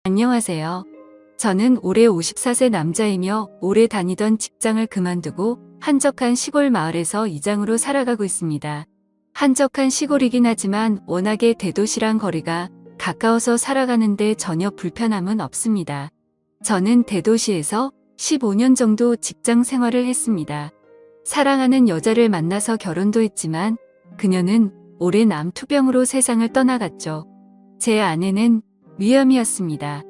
안녕하세요. 저는 올해 54세 남자이며 오래 다니던 직장을 그만두고 한적한 시골 마을에서 이장으로 살아가고 있습니다. 한적한 시골이긴 하지만 워낙에 대도시랑 거리가 가까워서 살아가는데 전혀 불편함은 없습니다. 저는 대도시에서 15년 정도 직장 생활을 했습니다. 사랑하는 여자를 만나서 결혼도 했지만 그녀는 오랜 암 투병으로 세상을 떠나갔죠. 제 아내는 위암이었습니다.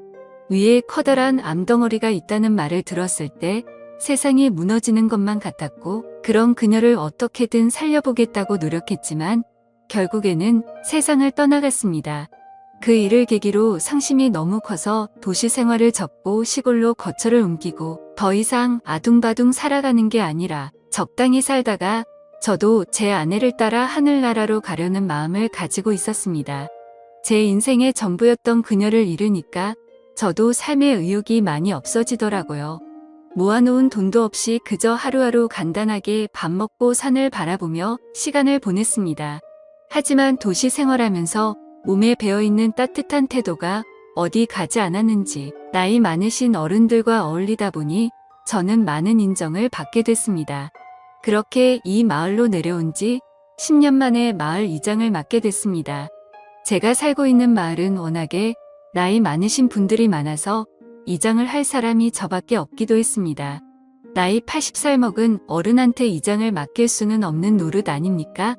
위에 커다란 암덩어리가 있다는 말을 들었을 때 세상이 무너지는 것만 같았고, 그런 그녀를 어떻게든 살려보겠다고 노력했지만 결국에는 세상을 떠나갔습니다. 그 일을 계기로 상심이 너무 커서 도시 생활을 접고 시골로 거처를 옮기고 더 이상 아둥바둥 살아가는 게 아니라 적당히 살다가 저도 제 아내를 따라 하늘나라로 가려는 마음을 가지고 있었습니다. 제 인생의 전부였던 그녀를 잃으니까 저도 삶의 의욕이 많이 없어지더라고요. 모아놓은 돈도 없이 그저 하루하루 간단하게 밥 먹고 산을 바라보며 시간을 보냈습니다. 하지만 도시 생활하면서 몸에 배어있는 따뜻한 태도가 어디 가지 않았는지 나이 많으신 어른들과 어울리다 보니 저는 많은 인정을 받게 됐습니다. 그렇게 이 마을로 내려온 지 10년 만에 마을 이장을 맡게 됐습니다. 제가 살고 있는 마을은 워낙에 나이 많으신 분들이 많아서 이장을 할 사람이 저밖에 없기도 했습니다. 나이 80살 먹은 어른한테 이장을 맡길 수는 없는 노릇 아닙니까?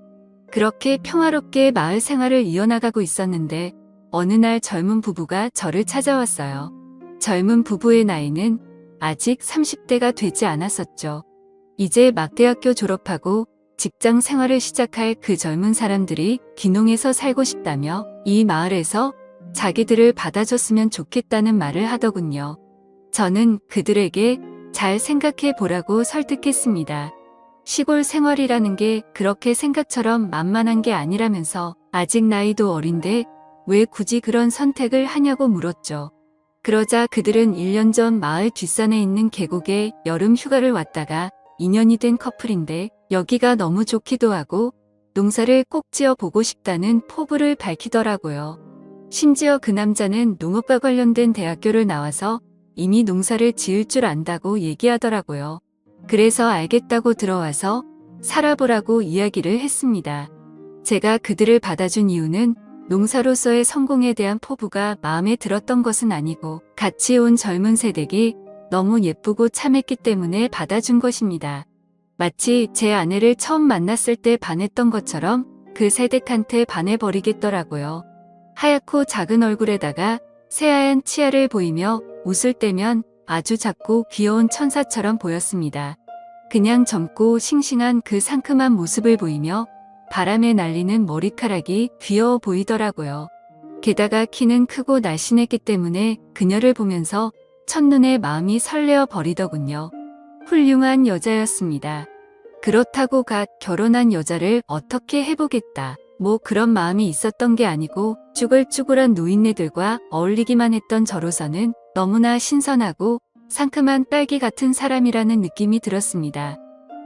그렇게 평화롭게 마을 생활을 이어나가고 있었는데 어느 날 젊은 부부가 저를 찾아왔어요. 젊은 부부의 나이는 아직 30대가 되지 않았었죠. 이제 막 대학교 졸업하고 직장 생활을 시작할 그 젊은 사람들이 귀농해서 살고 싶다며 이 마을에서 자기들을 받아줬으면 좋겠다는 말을 하더군요. 저는 그들에게 잘 생각해 보라고 설득했습니다. 시골 생활이라는 게 그렇게 생각처럼 만만한 게 아니라면서 아직 나이도 어린데 왜 굳이 그런 선택을 하냐고 물었죠. 그러자 그들은 1년 전 마을 뒷산에 있는 계곡에 여름 휴가를 왔다가 2년이 된 커플인데 여기가 너무 좋기도 하고 농사를 꼭 지어보고 싶다는 포부를 밝히더라고요. 심지어 그 남자는 농업과 관련된 대학교를 나와서 이미 농사를 지을 줄 안다고 얘기하더라고요. 그래서 알겠다고 들어와서 살아보라고 이야기를 했습니다. 제가 그들을 받아준 이유는 농사로서의 성공에 대한 포부가 마음에 들었던 것은 아니고 같이 온 젊은 세대기 너무 예쁘고 참했기 때문에 받아준 것입니다. 마치 제 아내를 처음 만났을 때 반했던 것처럼 그 세댁한테 반해버리겠더라고요. 하얗고 작은 얼굴에다가 새하얀 치아를 보이며 웃을 때면 아주 작고 귀여운 천사처럼 보였습니다. 그냥 젊고 싱싱한 그 상큼한 모습을 보이며 바람에 날리는 머리카락이 귀여워 보이더라고요. 게다가 키는 크고 날씬했기 때문에 그녀를 보면서 첫눈에 마음이 설레어 버리더군요. 훌륭한 여자였습니다. 그렇다고 갓 결혼한 여자를 어떻게 해보겠다, 뭐 그런 마음이 있었던 게 아니고 쭈글쭈글한 노인네들과 어울리기만 했던 저로서는 너무나 신선하고 상큼한 딸기 같은 사람이라는 느낌이 들었습니다.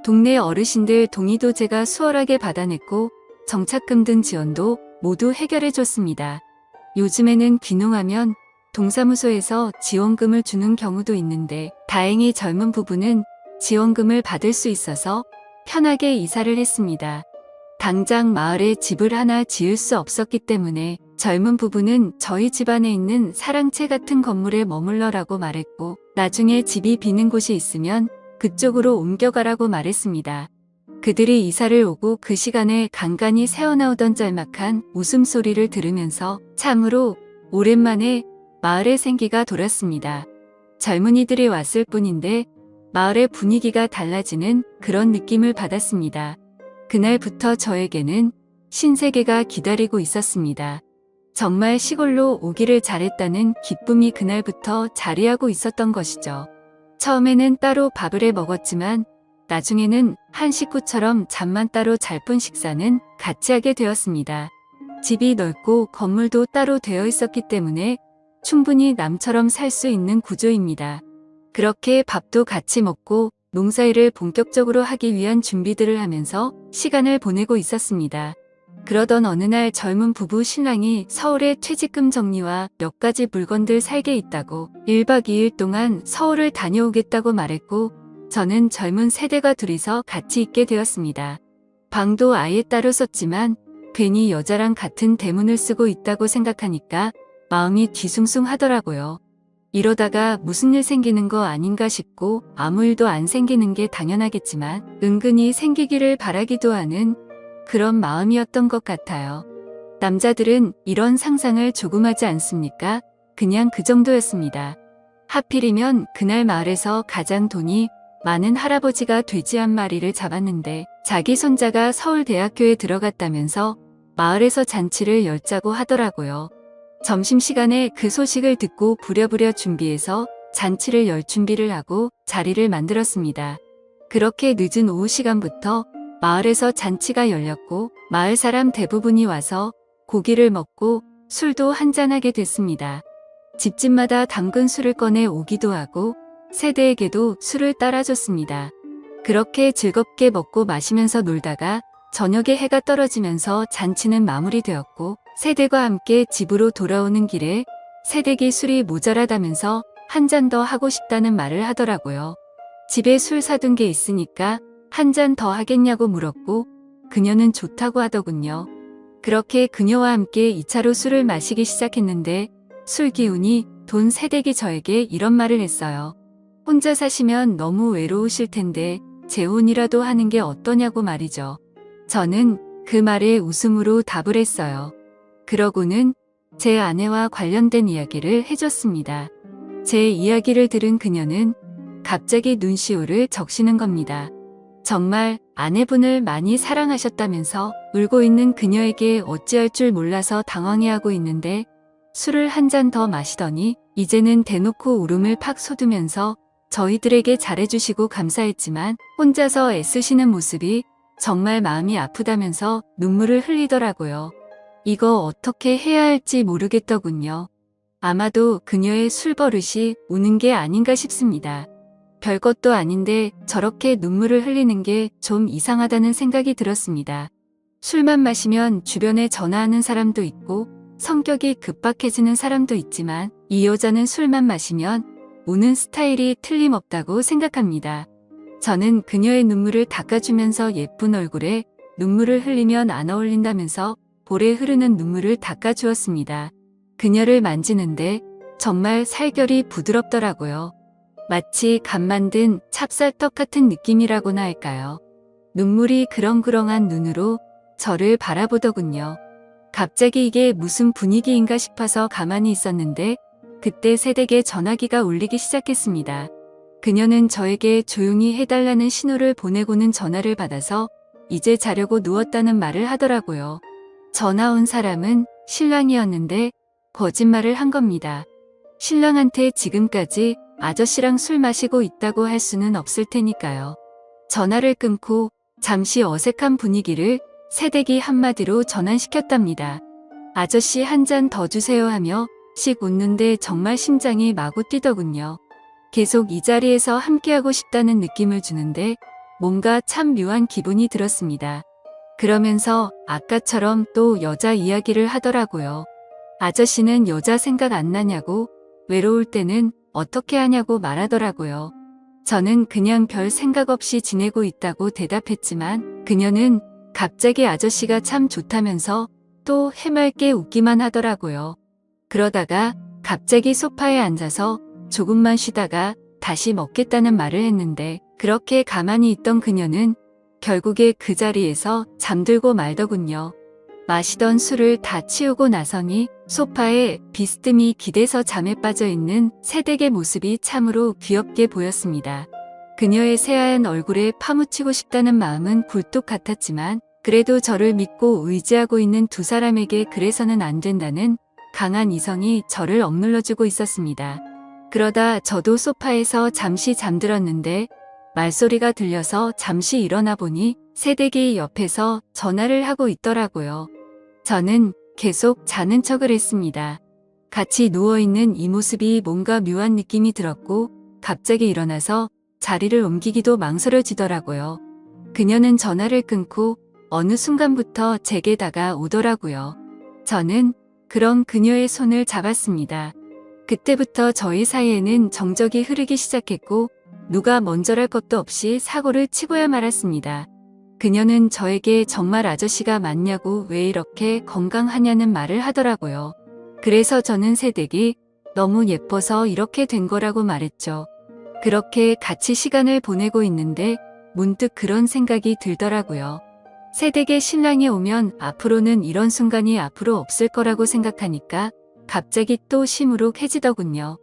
동네 어르신들 동의도 제가 수월하게 받아냈고 정착금 등 지원도 모두 해결해줬습니다. 요즘에는 귀농하면 동사무소에서 지원금을 주는 경우도 있는데 다행히 젊은 부부는 지원금을 받을 수 있어서 편하게 이사를 했습니다. 당장 마을에 집을 하나 지을 수 없었기 때문에 젊은 부부는 저희 집안에 있는 사랑채 같은 건물에 머물러라고 말했고 나중에 집이 비는 곳이 있으면 그쪽으로 옮겨가라고 말했습니다. 그들이 이사를 오고 그 시간에 간간히 새어나오던 짤막한 웃음소리를 들으면서 참으로 오랜만에 마을의 생기가 돌았습니다. 젊은이들이 왔을 뿐인데 마을의 분위기가 달라지는 그런 느낌을 받았습니다. 그날부터 저에게는 신세계가 기다리고 있었습니다. 정말 시골로 오기를 잘했다는 기쁨이 그날부터 자리하고 있었던 것이죠. 처음에는 따로 밥을 해 먹었지만 나중에는 한 식구처럼 잠만 따로 잘 푼 식사는 같이 하게 되었습니다. 집이 넓고 건물도 따로 되어 있었기 때문에 충분히 남처럼 살 수 있는 구조입니다. 그렇게 밥도 같이 먹고 농사일을 본격적으로 하기 위한 준비들을 하면서 시간을 보내고 있었습니다. 그러던 어느 날 젊은 부부 신랑이 서울에 퇴직금 정리와 몇 가지 물건들 살게 있다고 1박 2일 동안 서울을 다녀오겠다고 말했고 저는 젊은 세대가 둘이서 같이 있게 되었습니다. 방도 아예 따로 썼지만 괜히 여자랑 같은 대문을 쓰고 있다고 생각하니까 마음이 뒤숭숭하더라고요. 이러다가 무슨 일 생기는 거 아닌가 싶고 아무 일도 안 생기는 게 당연하겠지만 은근히 생기기를 바라기도 하는 그런 마음이었던 것 같아요. 남자들은 이런 상상을 조금 하지 않습니까? 그냥 그 정도였습니다. 하필이면 그날 마을에서 가장 돈이 많은 할아버지가 돼지 한 마리를 잡았는데 자기 손자가 서울대학교에 들어갔다면서 마을에서 잔치를 열자고 하더라고요. 점심시간에 그 소식을 듣고 부랴부랴 준비해서 잔치를 열 준비를 하고 자리를 만들었습니다. 그렇게 늦은 오후 시간부터 마을에서 잔치가 열렸고 마을 사람 대부분이 와서 고기를 먹고 술도 한잔하게 됐습니다. 집집마다 담근 술을 꺼내 오기도 하고 세대에게도 술을 따라줬습니다. 그렇게 즐겁게 먹고 마시면서 놀다가 저녁에 해가 떨어지면서 잔치는 마무리되었고 세대가 함께 집으로 돌아오는 길에 세대기 술이 모자라다면서 한 잔 더 하고 싶다는 말을 하더라고요. 집에 술 사둔 게 있으니까 한 잔 더 하겠냐고 물었고 그녀는 좋다고 하더군요. 그렇게 그녀와 함께 2차로 술을 마시기 시작했는데 술 기운이 돈 세대기 저에게 이런 말을 했어요. 혼자 사시면 너무 외로우실 텐데 재혼이라도 하는 게 어떠냐고 말이죠. 저는 그 말에 웃음으로 답을 했어요. 그러고는 제 아내와 관련된 이야기를 해줬습니다. 제 이야기를 들은 그녀는 갑자기 눈시울을 적시는 겁니다. 정말 아내분을 많이 사랑하셨다면서 울고 있는 그녀에게 어찌할 줄 몰라서 당황해하고 있는데 술을 한 잔 더 마시더니 이제는 대놓고 울음을 팍 쏟으면서 저희들에게 잘해주시고 감사했지만 혼자서 애쓰시는 모습이 정말 마음이 아프다면서 눈물을 흘리더라고요. 이거 어떻게 해야 할지 모르겠더군요. 아마도 그녀의 술버릇이 우는 게 아닌가 싶습니다. 별것도 아닌데 저렇게 눈물을 흘리는 게 좀 이상하다는 생각이 들었습니다. 술만 마시면 주변에 전화하는 사람도 있고 성격이 급박해지는 사람도 있지만 이 여자는 술만 마시면 우는 스타일이 틀림없다고 생각합니다. 저는 그녀의 눈물을 닦아주면서 예쁜 얼굴에 눈물을 흘리면 안 어울린다면서 볼에 흐르는 눈물을 닦아주었습니다. 그녀를 만지는데 정말 살결이 부드럽더라고요. 마치 갓 만든 찹쌀떡 같은 느낌이라고나 할까요? 눈물이 그렁그렁한 눈으로 저를 바라보더군요. 갑자기 이게 무슨 분위기인가 싶어서 가만히 있었는데 그때 새댁에 전화기가 울리기 시작했습니다. 그녀는 저에게 조용히 해달라는 신호를 보내고는 전화를 받아서 이제 자려고 누웠다는 말을 하더라고요. 전화 온 사람은 신랑이었는데 거짓말을 한 겁니다. 신랑한테 지금까지 아저씨랑 술 마시고 있다고 할 수는 없을 테니까요. 전화를 끊고 잠시 어색한 분위기를 새댁이 한마디로 전환시켰답니다. 아저씨 한 잔 더 주세요 하며 씩 웃는데 정말 심장이 마구 뛰더군요. 계속 이 자리에서 함께하고 싶다는 느낌을 주는데 뭔가 참 묘한 기분이 들었습니다. 그러면서 아까처럼 또 여자 이야기를 하더라고요. 아저씨는 여자 생각 안 나냐고 외로울 때는 어떻게 하냐고 말하더라고요. 저는 그냥 별 생각 없이 지내고 있다고 대답했지만 그녀는 갑자기 아저씨가 참 좋다면서 또 해맑게 웃기만 하더라고요. 그러다가 갑자기 소파에 앉아서 조금만 쉬다가 다시 먹겠다는 말을 했는데 그렇게 가만히 있던 그녀는 결국에 그 자리에서 잠들고 말더군요. 마시던 술을 다 치우고 나서니 소파에 비스듬히 기대서 잠에 빠져 있는 새댁의 모습이 참으로 귀엽게 보였습니다. 그녀의 새하얀 얼굴에 파묻히고 싶다는 마음은 굴뚝 같았지만 그래도 저를 믿고 의지하고 있는 두 사람에게 그래서는 안 된다는 강한 이성이 저를 억눌러주고 있었습니다. 그러다 저도 소파에서 잠시 잠들었는데 말소리가 들려서 잠시 일어나 보니 새댁이 옆에서 전화를 하고 있더라고요. 저는 계속 자는 척을 했습니다. 같이 누워있는 이 모습이 뭔가 묘한 느낌이 들었고 갑자기 일어나서 자리를 옮기기도 망설여지더라고요. 그녀는 전화를 끊고 어느 순간부터 제게 다가오더라고요. 저는 그런 그녀의 손을 잡았습니다. 그때부터 저희 사이에는 정적이 흐르기 시작했고 누가 먼저랄 것도 없이 사고를 치고야 말았습니다. 그녀는 저에게 정말 아저씨가 맞냐고 왜 이렇게 건강하냐는 말을 하더라고요. 그래서 저는 새댁이 너무 예뻐서 이렇게 된 거라고 말했죠. 그렇게 같이 시간을 보내고 있는데 문득 그런 생각이 들더라고요. 새댁의 신랑이 오면 앞으로는 이런 순간이 앞으로 없을 거라고 생각하니까 갑자기 또 시무룩해지더군요.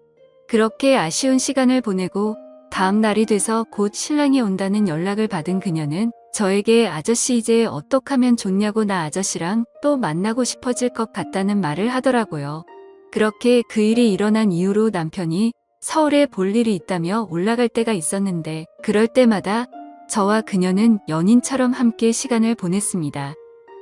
그렇게 아쉬운 시간을 보내고 다음 날이 돼서 곧 신랑이 온다는 연락을 받은 그녀는 저에게 아저씨 이제 어떡하면 좋냐고 나 아저씨랑 또 만나고 싶어질 것 같다는 말을 하더라고요. 그렇게 그 일이 일어난 이후로 남편이 서울에 볼 일이 있다며 올라갈 때가 있었는데 그럴 때마다 저와 그녀는 연인처럼 함께 시간을 보냈습니다.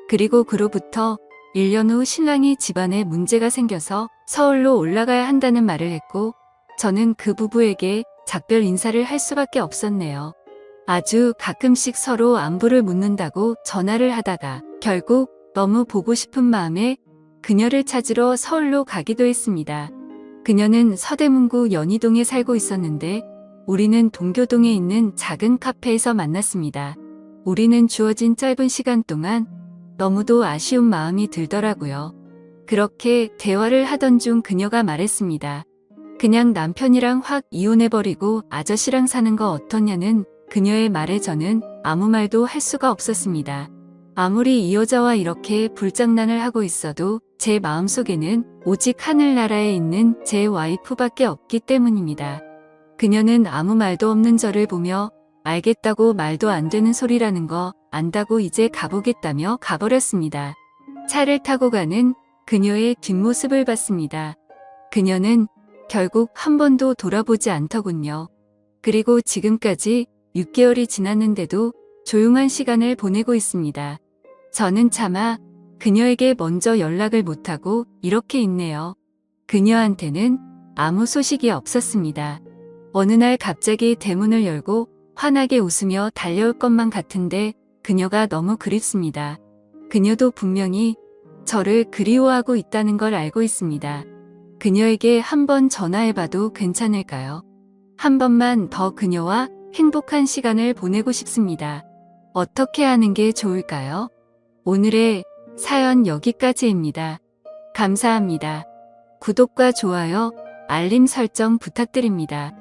그리고 그로부터 1년 후 신랑이 집안에 문제가 생겨서 서울로 올라가야 한다는 말을 했고 저는 그 부부에게 작별 인사를 할 수밖에 없었네요. 아주 가끔씩 서로 안부를 묻는다고 전화를 하다가 결국 너무 보고 싶은 마음에 그녀를 찾으러 서울로 가기도 했습니다. 그녀는 서대문구 연희동에 살고 있었는데 우리는 동교동에 있는 작은 카페에서 만났습니다. 우리는 주어진 짧은 시간 동안 너무도 아쉬운 마음이 들더라고요. 그렇게 대화를 하던 중 그녀가 말했습니다. 그냥 남편이랑 확 이혼해버리고 아저씨랑 사는 거 어떠냐는 그녀의 말에 저는 아무 말도 할 수가 없었습니다. 아무리 이 여자와 이렇게 불장난을 하고 있어도 제 마음속에는 오직 하늘나라에 있는 제 와이프밖에 없기 때문입니다. 그녀는 아무 말도 없는 저를 보며 알겠다고 말도 안 되는 소리라는 거 안다고 이제 가보겠다며 가버렸습니다. 차를 타고 가는 그녀의 뒷모습을 봤습니다. 그녀는 결국 한 번도 돌아보지 않더군요. 그리고 지금까지 6개월이 지났는데도 조용한 시간을 보내고 있습니다. 저는 차마 그녀에게 먼저 연락을 못하고 이렇게 있네요. 그녀한테는 아무 소식이 없었습니다. 어느 날 갑자기 대문을 열고 환하게 웃으며 달려올 것만 같은데 그녀가 너무 그립습니다. 그녀도 분명히 저를 그리워하고 있다는 걸 알고 있습니다. 그녀에게 한번 전화해봐도 괜찮을까요? 한 번만 더 그녀와 행복한 시간을 보내고 싶습니다. 어떻게 하는 게 좋을까요? 오늘의 사연 여기까지입니다. 감사합니다. 구독과 좋아요, 알림 설정 부탁드립니다.